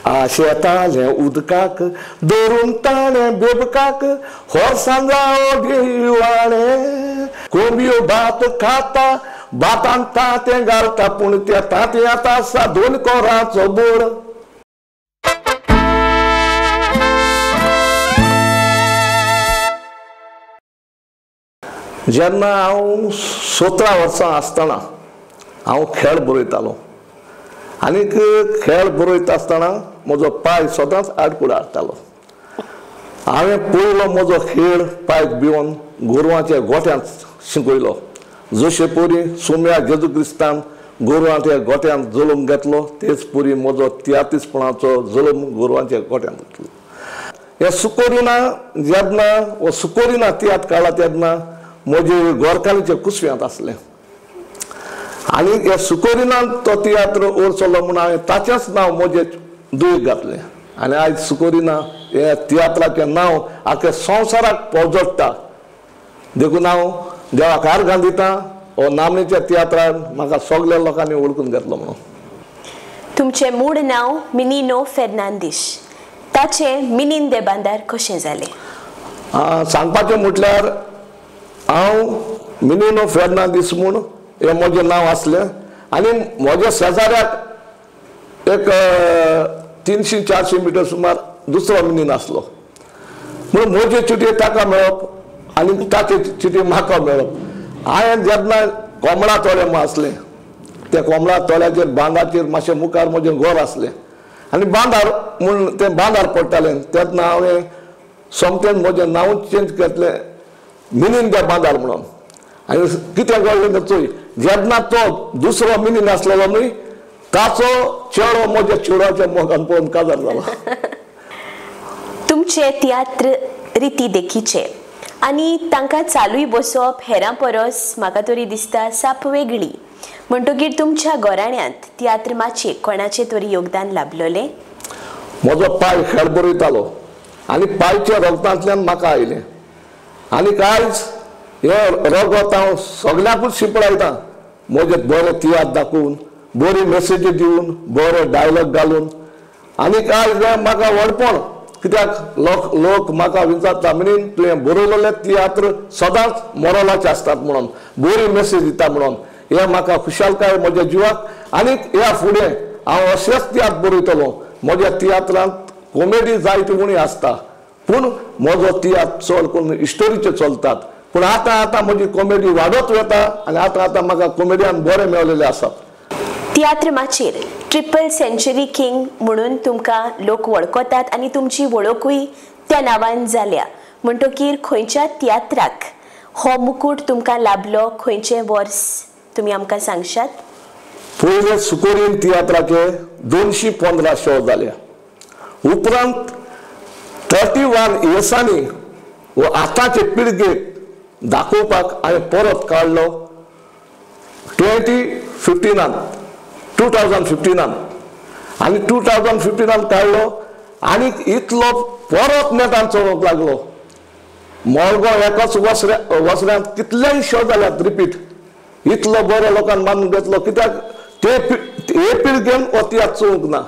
शेताले उदकाक दरून ताणे बेबकाक होरसांजा ओढिवाळे कोंबियो भात खाता भातान ताते घालता पूण त्या ताते आता सा दोन कोराचो बोड. जेन्ना हांव 17 वर्सां आसतना हांव खेळ बरयतालो आनीक खेळ बरयता आसतना म्हजो पाय सदांच आडकूड हाडटालो. हांवें पयलो म्हजो खेळ पांय भिवन गोरवांच्या गोठ्यांत शिकयलो. जशे परी सुम्या जेजू क्रिस्तान गोरवांच्या गोठ्यांत जल्म घेतलो तेच परी म्हजो तियात्रीसपणाचो जल्म गोरवांच्या गोठ्यांत घेतलो. हे सुकोरिना जेन्ना सुकोरिना तियात्र काडला तेन्ना म्हजे गोरकांचे कुसव्यांत आसलें आनी हे सुकोरिनान तो तियात्र ओरचलो म्हूण हांवें ताचेंच नांव म्हजें दुयेक घातलें आनी आयज सुकोरिना हे तियात्राचें नांव आख्या संवसाराक पोजडटा. देखून हांव देवाक आर्गां दितां हो नामनेच्या तियात्रान म्हाका सगल्या लोकांनी वळखून घेतलो म्हणून. तुमचें मूळ नांव मिनिनो फेर्नांदीस. ताचें मिनीन दे बांदार कशें जालें? सांगपाचें म्हटल्यार हांव मिनिनो फेर्नांदीस म्हूण हे म्हजें नांव आसलें आनी म्हज्या शेजाऱ्याक एक 300-400 मिटर सुमार दुसरो मिनीन आसलो म्हणून म्हजे चिटी ताका मेळप आनी ताचे चिटी म्हाका मेळप. हांवें जेन्ना कोमळा तोळे म्हूण आसलें त्या कोमळा तोळ्याचेर बांदाचेर मातशें मुखार म्हजें घर आसलें आनी बांदार म्हूण तें बांदार पडटालें तेन्ना हांवें सोमतेन म्हजें नांव चेंज केलें मिनीन दे बांदार म्हणून. आनी कितें घडलें चोय जेन्ना तो दुसरो मिनीन आसलेलो न्हय ताचो चेडो म्हज्या चेडवाच्या मोगान पळोवन काजार जाला. तुमचे तियात्र रिती देखीचे आनी तांकां चालूय बसप हेरां परस म्हाका तरी दिसता साप वेगळी. म्हणटकीर तुमच्या घोराण्यांत तियात्र माचये कोणाचें तरी योगदान लाभलोलें? म्हजो पाय खेळ बरयतालो आनी पायच्या रगतांतल्यान म्हाका आयलें आनी आयज हे रगत हांव सगळ्याकूच शिंपडायतां. म्हजे बरे तियात्र दाखोवन बरी मेसेजी दिवन बरे डायलॉग घालून आनी आयज म्हाका व्हडपण कित्याक लोक म्हाका विचारता मिनीन तुवें बरयलोलें तियात्र सदांच मोरलाचें आसतात म्हणून बरी मेसेज दिता म्हणून. हे म्हाका खुशालकाय म्हज्या जिवाक आनी ह्या फुडें हांव अशेंच तियात्र बरयतलो. म्हज्या तियात्रांत कॉमेडी जायते उणी आसता पूण म्हजो तियात्र चड करून हिस्टोरीचे चलतात पूण आतां म्हजी कॉमेडी वाडत वता आनी आतां म्हाका कॉमेडियन बरे मेळलेले आसात. तियात्र माचेर ट्रिपल सेंचुरी किंग म्हणून तुमकां लोक वळखतात आनी तुमची वळखूय त्या नांवान जाल्या. म्हणटकीर खंयच्या तियात्राक हो मुकूट तुमकां लाभलो? खंयचें वर्स तुमी आमकां सांगशात? पयले सुकोरीन तियात्राचे 215 शो जाले. उपरांत 31 येसांनी वो आतांचे पिळगेक दाखोवपाक हांवें परत काडलो 2015 आनी 2015 काडलो आनी इतलो परत नेटान चलोवंक लागलो. मळगांव एकाच वसऱ्यांत कितलेय शो जाल्यात रिपीट. इतलो बरो लोकांनी मानून घेतलो कित्याक ते पिळगेन हो तियात्र चोवंक ना.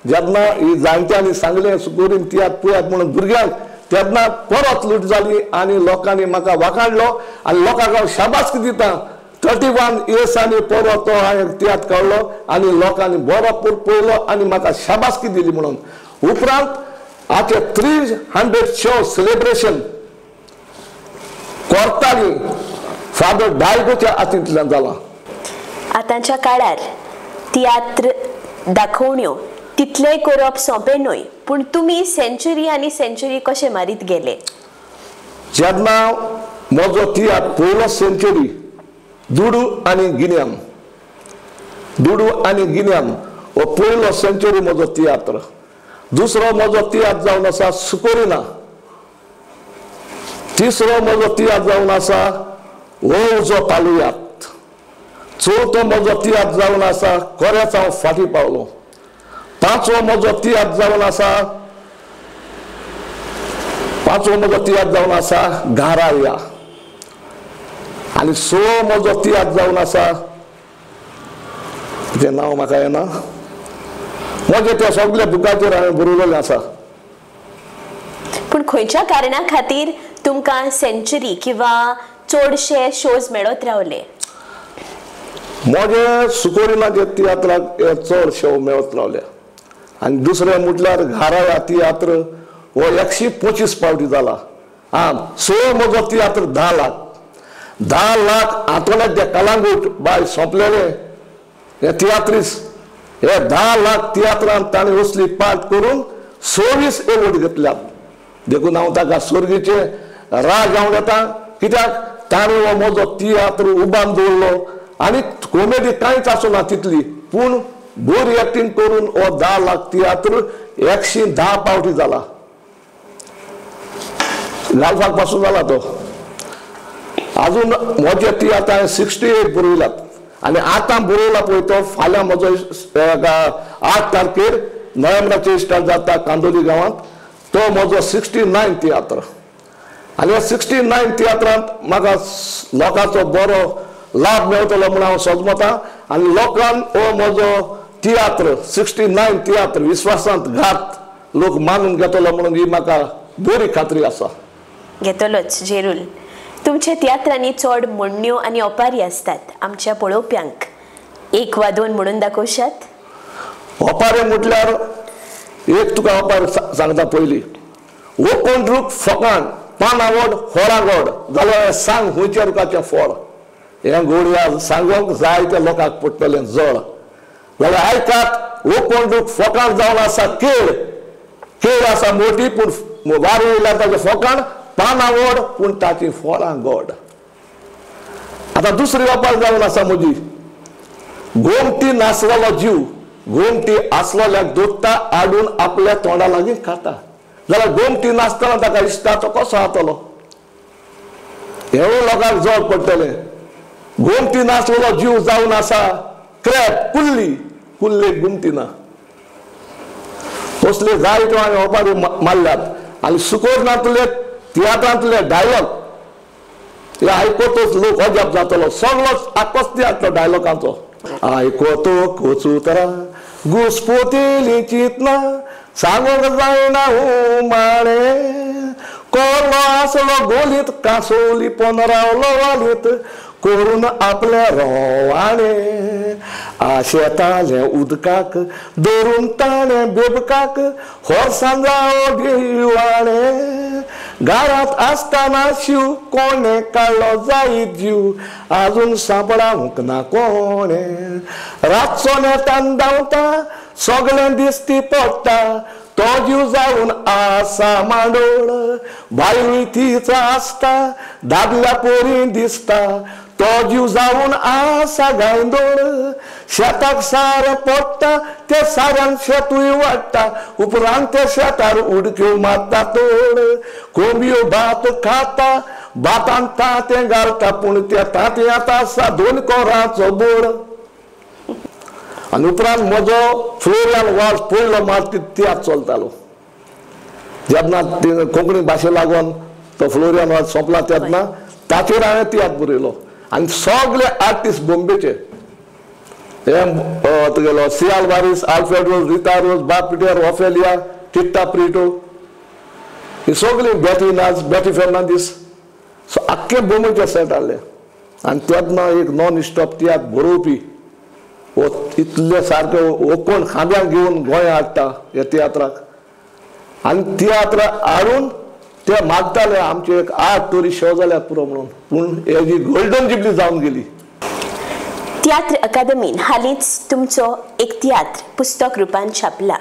जेन्ना ही जाणट्यांनी सांगलें सुकोरीन तियात्र पळयात म्हणून भुरग्यांक तेन्ना परत लूट जाली आनी लोकांनी म्हाका वाखाणलो आनी लोकांक हांव शाबासकी दितां. 31 येसांनी परत तो हांवें तियात्र काडलो आनी लोकांनी बरो पळयलो आनी म्हाका शाबासकी दिली म्हणून. उपरांत हाचे 300 शो सेलिब्रेशन कोर्तांनी फादर डायगोच्या हातींतल्यान जालां. आतांच्या काळार तियात्र दाखोवण्यो तितलेय करप सोंपें न्हय पूण तुमी सेंचुरी आनी सेंचुरी कशें मारीत गेले? जेन्ना म्हजो तियात्र पयलो सेंचुरी दुडू आनी गिन्यान हो पयलो सेंचुरी म्हजो तियात्र. दुसरो म्हजो तियात्र जावन आसा सुकोरिना. तिसरो म्हजो तियात्र जावन आसा ओझो तालुयांत. चवथो म्हजो तियात्र जावन आसा खरेंच हांव फाटीं पावलो. पांचवो म्हजो तियात्र जावन आसा घाराया आनी सवो म्हजो तियात्र जावन आसा तें नांव म्हाका येना म्हणजे त्या सगळ्या बुकाचेर हांवें बरोवलेलें आसा. पूण खंयच्या कारणा खातीर तुमकां सेंचुरी किंवा चडशे शोज मेळत रावले? म्हजे सुकोरिनाचे तियात्राक चड शो मेळत रावले. आनी दुसरें म्हटल्यार घाराया तियात्र हो 125 फावटी जाला. सो म्हजो तियात्र 10 लाख आठवड्यात ते कलांगूट बाय सोंपलेले हे तियात्रीस हे 10 लाख तियात्रांत ताणें असली पार्ट करून 26 एवॉर्ड घेतल्यात. देखून हांव ताका स्वर्गीचे राग हांव येता. कित्याक ताणें हो म्हजो तियात्र उबान दवरलो आनी कॉमेडी कांयच आसूना तितली, पूण बरी एक्टींग करून हो 10 लाख तियात्र 110 फावटी जाला. घालपाक पासून जाला तो. अजून म्हजे तियात्र हांवें 68 बरयल्यात आनी आतां बरयला पळय तो फाल्यां म्हजो 8 तारखेर नोव्हेंबराचेर स्टार्ट जाता कांदोली गांवांत. तो म्हजो 69 तियात्र. आनी ह्या 69 तियात्रांत म्हाका लोकांचो बरो लाभ मेळटलो म्हूण हांव सोजमतां. आनी लोकांन हो म्हजो तियात्र 69 तियात्र विश्वासांत घात लोक मानून घेतलो म्हणून ही म्हाका बरी खात्री आसा. घेतलोच जेरूल. तुमच्या तियात्रांनी चड म्हणण्यो आनी ओपारी आसतात. आमच्या पळोवप्यांक 1 वा 2 म्हणून दाखोवशात? ओपारे म्हटल्यार एक तुका ओपार सांगता पयलीं. ओकोंड्रूक फकाण पानावड होरागोड जाल्यार सांग हुंयच्या रुखाचें फळ. हें घोड्या सांगोंक जाय त्या लोकांक पडटलें जळ. जाल्यार आयकात ओकोंड्रूक फकाण जावन आसा केळ आसा मोठी पूण वारो येयल्यार ताचें फकाण पानावड पूण ताची फळां गोड. आतां दुसरी ओपार जावन आसा म्हजी. गोमटी नासलेलो जीव गोमटी आसलोल्याक दोत्ता आडून आपल्या तोंडा लागीं खाता. जाल्यार गोमटी नासतना ताका इश्टा तो कसो जातलो? हेवूय लोकांक जड पडटलें. गोमटी नासलेलो जीव जावन आसा क्रॅप कुल्ले गुमटी ना. असले जायत्यो हांवें ओपारी मारल्यात. आनी सुकोरनांतले तियात्रांतले डायलॉग हे आयकोतच लोक अजाप जातलो. सगळोच आकोच तियात्र डायलॉगांचो. आयकोतो कोचूतरा घुसपोतेली चितना सांगोंक जायना माणे कोलो आसलो गोलीत कासोली पण रावलो वालीत करून आपले रोवाणे आशेताले उदकाक दरून ताणे बेबकाक होरसान जावो गिवाणे घरांत आसतना शिव कोणे काडलो जायत जीव आजून सांपडावंक ना कोणे रातचो नेटान धांवता सगळें दिसती पडटा तो जीव जावन आसा मांडोळ बायूय तीच आसता दादल्या पोरी दिसता तो जीव जावन आसा गांयदोळ शेताक सारें पडटा ते साऱ्यान शेतूय वाडटा उपरांत ते शेतार उडक्यो मारता तोड कोंबयो भात खाता भातांत तांतें घालता पूण ते तांतयांत आसा 2 कोरांचो बोड. आनी उपरांत म्हजो फ्लोरियन वाज पयलो मार्टी तियात्र चलतालो. जेन्ना कोंकणी भाशे लागून तो फ्लोरियन वाज सोंपला तेन्ना ताचेर हांवें तियात्र बरयलो. आनी सगळे आर्टिस्ट बॉम्बेचे हे तुगेलो सियाल बारीस आल्फ्रेड रोज रिता रोज बाप पिटर ऑफेलिया टिट्टा प्रिटो ही सगळी बॅटी नाज बॅटी फेर्नांदीस आख्खे बॉम्बेचे सेट हाडले. आनी तेन्ना एक नॉन स्टॉप तियात्र बरोवपी वो इतले सारके ओकोण खांब्याक घेवन गोंय हाडटा ह्या तियात्राक. आनी तियात्र हाडून ते मागताले आमचे एक 8 तरी शो जाल्यात पुरो म्हणून. पूण हेजी गोल्डन जुबली जावन गेली. तियात्र अकादमीन हालींच तुमचो एक तियात्र पुस्तक रुपान छापला.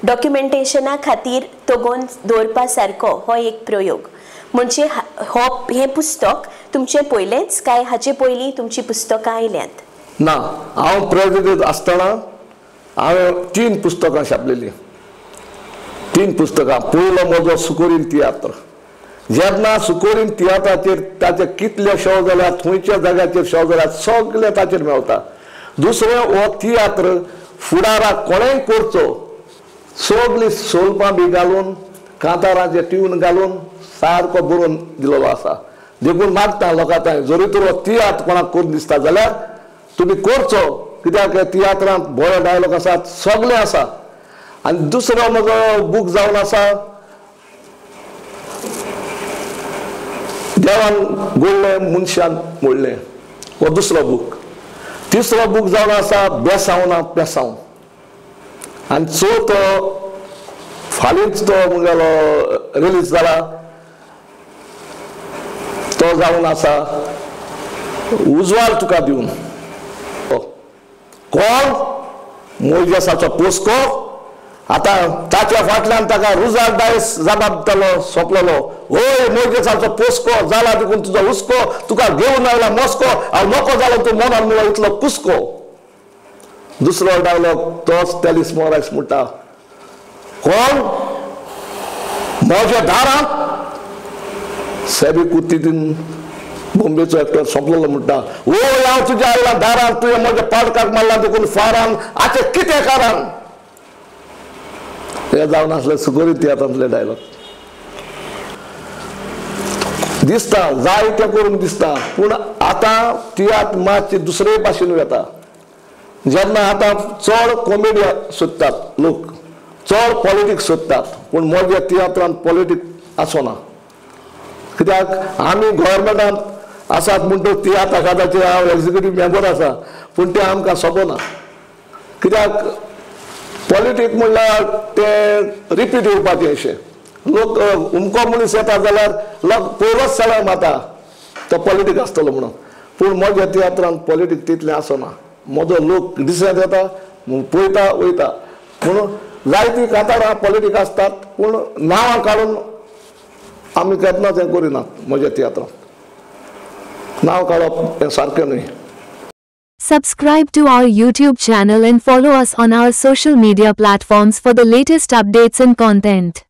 डॉक्युमेंटेशना खातीर तोगोन दवरपा सारको हो एक प्रयोग. म्हणजे हे पुस्तक तुमचे पयलेंच काय हाचे पयलीं तुमची पुस्तकां आयल्यांत? ना, हांव प्रेसिडेंट आसतना हांवें 3 पुस्तकां छापलेलीं. 3 पुस्तकां. पयलो म्हजो सुकोरीन तियात्र. जेन्ना सुकोरीन तियात्राचेर ताचे कितले शो जाल्यात खंयच्या जाग्याचेर शो जाल्यात सगळे ताचेर मेळटा. दुसरें हो तियात्र फुडाराक कोणेंय करचो सगळीं सोलपां बी घालून कांताराचे ट्यून घालून सारको बरोवन दिलेलो आसा. देखून मागता लोकांक जरी तर हो तियात्र कोणाक करून दिसता जाल्यार तुमी करचो. कित्याक तियात्रांत बरो डायलॉग आसात सगळे आसा. आनी दुसरो म्हजो बूक जावन आसा देवान गोडलें मनशान मोडलें, हो दुसरो बूक. तिसरो बूक जावन आसा बेसांव ना पेसांव. आनी चवथो फाल्यांच तो म्हगेलो रिलीज जाला, तो जावन आसा उजवाड तुका दिवन. कोण मोइजेसाचो पोस्को. आतां ताच्या फाटल्यान ताका रुजार डायस जबाब दितलो सोंपलेलो. ओय मोइजेसाचो पोस्को जाला देखून तुजो हुस्को, तुका घेवन आयला मस्को, हांव नोको जालो तूं मनान मुळो इतलो कुस्को. दुसरो डायलॉग तोच टेलिस मोरायस म्हणटा, कोण म्हज्या दारांत सेबी कुत्तीन बॉम्बेचो एक्टर सोंपलेलो म्हणटा, ओय हांव तुज्या आयला दारांत, तुवें म्हज्या पाडकाक मारला देखून फारान, आतां कितें कारण. हे जावन आसले सुगोरी तियात्रांतले डायलॉग. दिसता जायते करून दिसता, पूण आतां तियात्र मातशे दुसरे भाशेन वता. जेन्ना आतां चड कॉमेडी सोदतात लोक, चड पॉलिटिक्स सोदतात, पूण म्हज्या तियात्रांत पॉलिटिक्स आसना. कित्याक आमी गव्हर्मेंटांत आसात म्हणटूच तियात्र अकादाचे हांव एक्झिक्युटीव मेंबर आसा, पूण ते आमकां सोबना. कित्याक पॉलिटिक्स म्हणल्यार ते रिपीट येवपाचें अशें. लोक उमको मनीस येता जाल्यार लोक पयलोच सगळ्यांक माता तो पॉलिटिक्स आसतलो म्हणून. पूण म्हज्या तियात्रांत पॉलिटिक्स तितलें आसना. म्हजो लोक दिसत येता, पळयता वयता. म्हणून जायतीं कांतारां पॉलिटिक्स आसतात, पूण नांवां काडून आमी केन्नाच हें करिनात म्हज्या तियात्रांत. नांव काडप हें सारकें न्हय. Subscribe to our YouTube channel and follow us on our social media platforms for the latest updates and content.